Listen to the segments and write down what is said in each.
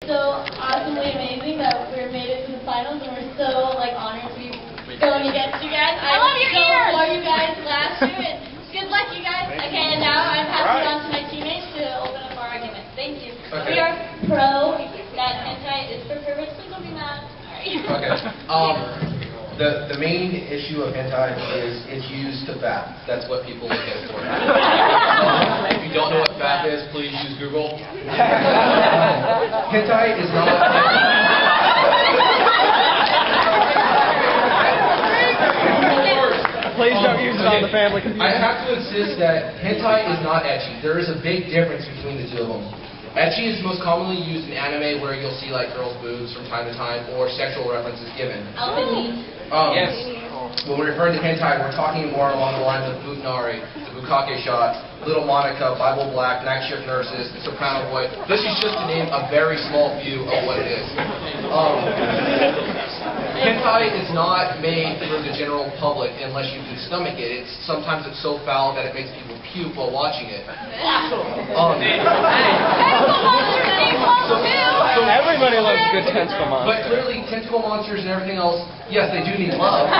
So awesomely amazing that we made it to the finals, and we're so honored to be going against you guys. I love your ears. For you guys last year, and good luck, you guys. Okay, and now I'm passing on to my teammates to open up our argument. Thank you. Okay. We are pro that hentai is for perverts. Please don't be mad. Okay. The main issue of hentai is it's used to fap. That's what people look at it for. If you don't know what fap is, please use Google. Hentai is not. Please don't use it on the family computer. I have to insist that hentai is not ecchi. There is a big difference between the two of them. Ecchi is most commonly used in anime where you'll see girls' boobs from time to time or sexual references given. Yes. When we refer to hentai, we're talking more along the lines of Butanari, the Bukake shot, Little Monica, Bible Black, Night Shift Nurses, the Soprano Boy. This is just to name a very small few of what it is. Hentai is not made for the general public unless you can stomach it. Sometimes it's so foul that it makes people puke while watching it. Everybody loves good tentacle monsters. But clearly, tentacle monsters and everything else, yes, they do need love.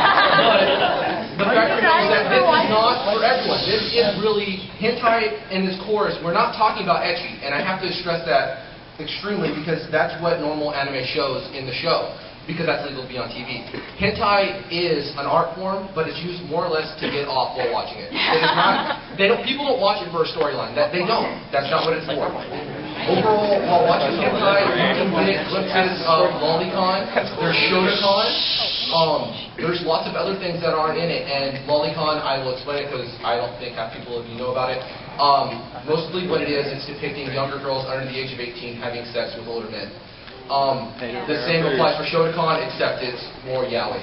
But the fact is that this is not for everyone. This is really hentai in its chorus. We're not talking about ecchi, and I have to stress that extremely because that's what normal anime shows in the show. Because that's legal to be on TV. Hentai is an art form, but it's used more or less to get off while watching it. It is not. People don't watch it for a storyline. They don't. That's not what it's for. Overall, while watching hentai, you can get glimpses of lolicon. There's shotacon. There's lots of other things that aren't in it, and lolicon, I will explain it because I don't think half people of you know about it. Mostly what it is, it's depicting younger girls under the age of 18 having sex with older men. The same applies for shotacon, except it's more yaoi.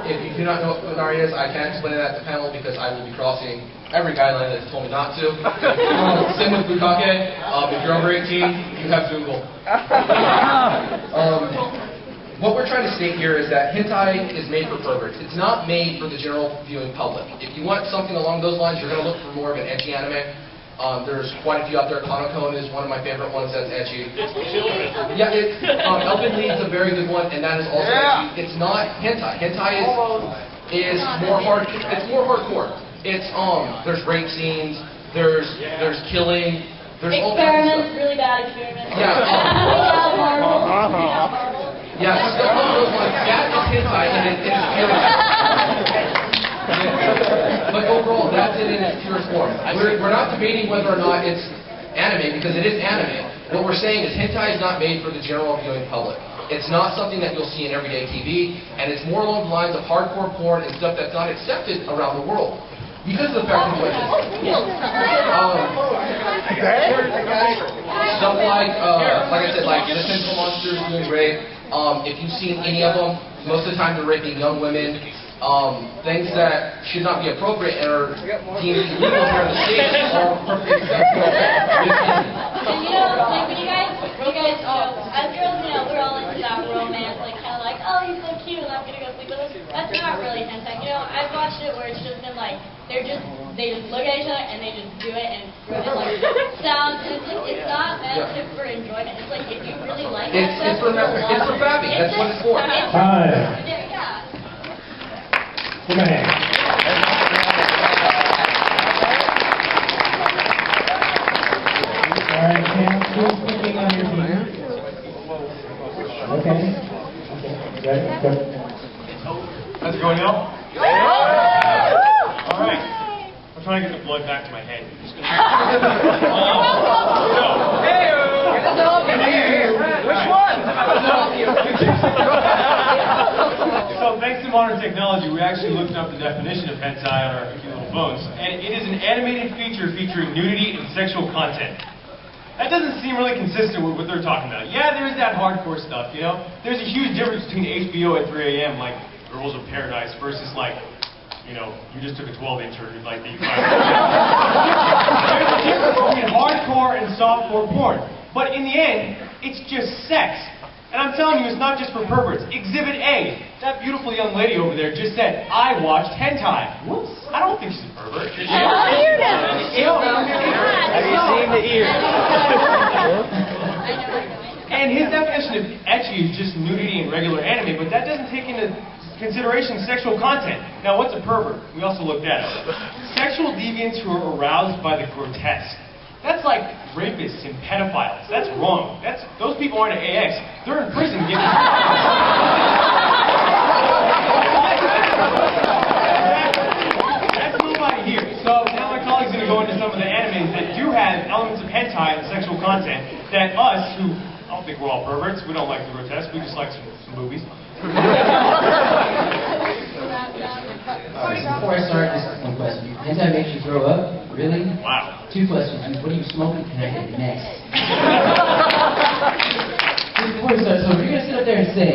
If you do not know what Butanari is, I can't explain that to the panel because I will be crossing every guideline that's told me not to. Same with Bukake. If you're over 18, you have Google. What we're trying to state here is that hentai is made for perverts. It's not made for the general viewing public. If you want something along those lines, you're going to look for more of an ecchi anime. There's quite a few out there. Kanokon is one of my favorite ones that's ecchi. Yeah, Elfin Lead's a very good one, and that is also ecchi. It's not hentai. Hentai is more hard. It's more hardcore. It's there's rape scenes. There's killing. There's all kinds of stuff. Really bad experiments. Yeah. Yeah, stuff along those lines. That is hentai, and it is pure. But overall, that's it in its purest form. We're not debating whether or not it's anime, because it is anime. What we're saying is hentai is not made for the general viewing public. It's not something that you'll see in everyday TV, and it's more along the lines of hardcore porn and stuff that's not accepted around the world. Because of the fact of what it is. Stuff like I said, like the tentacle monsters doing rape. If you've seen any of them, most of the time they're raping young women. Things that should not be appropriate and are deemed illegal here in the States are perfectly acceptable. And when you guys, as girls, we're all into that romance, kind of oh, he's so cute, I'm gonna go sleep with him. That's not really hentai. I've watched it where it's just been they just look at each other and they just do it and it sounds. It's not meant for enjoyment. It's if you really like it. It's for fapping. That's what it's for. Yeah. Come on. All right, Cam, who's picking on your team? Okay. Ready? How's it going now? All right. I'm trying to get the blood back to my head. Which one? So thanks to modern technology, we actually looked up the definition of hentai on our cute little phones, and it is an animated feature featuring nudity and sexual content. That doesn't seem really consistent with what they're talking about. Yeah, there's that hardcore stuff, There's a huge difference between HBO at 3 a.m., like Girls of Paradise, versus you just took a 12-inch or the 5. There's a difference between hardcore and softcore porn. But in the end, it's just sex. And I'm telling you, it's not just for perverts. Exhibit A, that beautiful young lady over there just said, I watched hentai. Whoops, I don't think she's a pervert. Have you seen the ear? And his definition of ecchi is just nudity and regular anime, but that doesn't take into consideration sexual content. Now, what's a pervert? We also looked at it. Sexual deviants who are aroused by the grotesque. That's like rapists and pedophiles. That's wrong. Those people aren't at AX. They're in prison getting... That's nobody here. So now my colleague's going to go into some of the animes that do have elements of hentai and sexual content that us, who I don't think we're all perverts, we don't like the grotesque, we just like some movies. Before I start, just one question. Hentai makes you throw up? Really? Wow. 2 questions. What are you smoking tonight? Next. Before we start, so if you're going to sit up there and say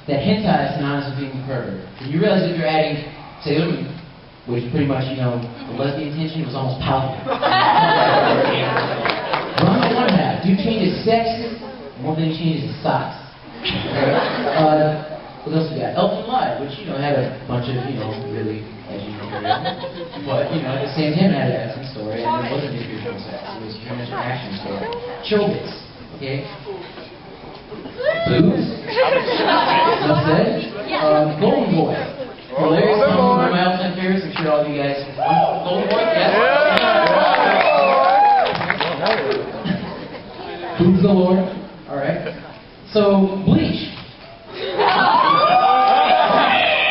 that hentai is synonymous with being a pervert, and you realize that you're adding sailor, which pretty much, you know, the lesbian tension was almost palpable. Well, on the one half, dude changes sex, more than he changes his socks. What else we got? Elton Live, which, you know, had a bunch of, you know, really edgy material. But, you know, at the same time, it had an excellent story, and it wasn't just visual sex. It was human interaction story. Chobits, okay? Boobs. Enough said. Golden Boy. Hilarious, one of my all-time favorites. I'm sure all of you guys... Golden Boy? Yes? Boobs galore. Alright. So, Bleach.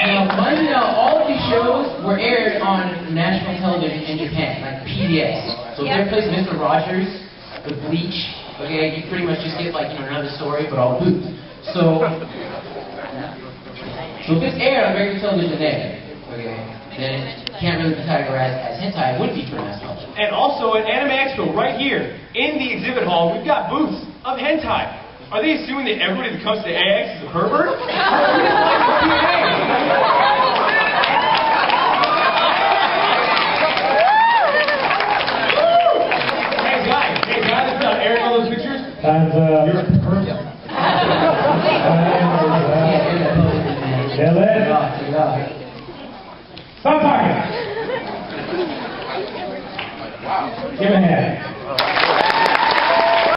Now, mind you now, all of these shows were aired on national television in Japan, like PBS. So if there plays Mr. Rogers, the Bleach, okay, you pretty much just get like, you know, another story, but all boobs. So if it's aired on regular television there, okay, then it can't really be categorized as hentai. It would be for mass public. And also at Anime Expo, right here, in the exhibit hall, we've got booths of hentai. Are they assuming that everybody that comes to AX is a pervert? Hey guys, that's airing all those pictures? Time's up. You're a pervert. Stop talking. Give a hand.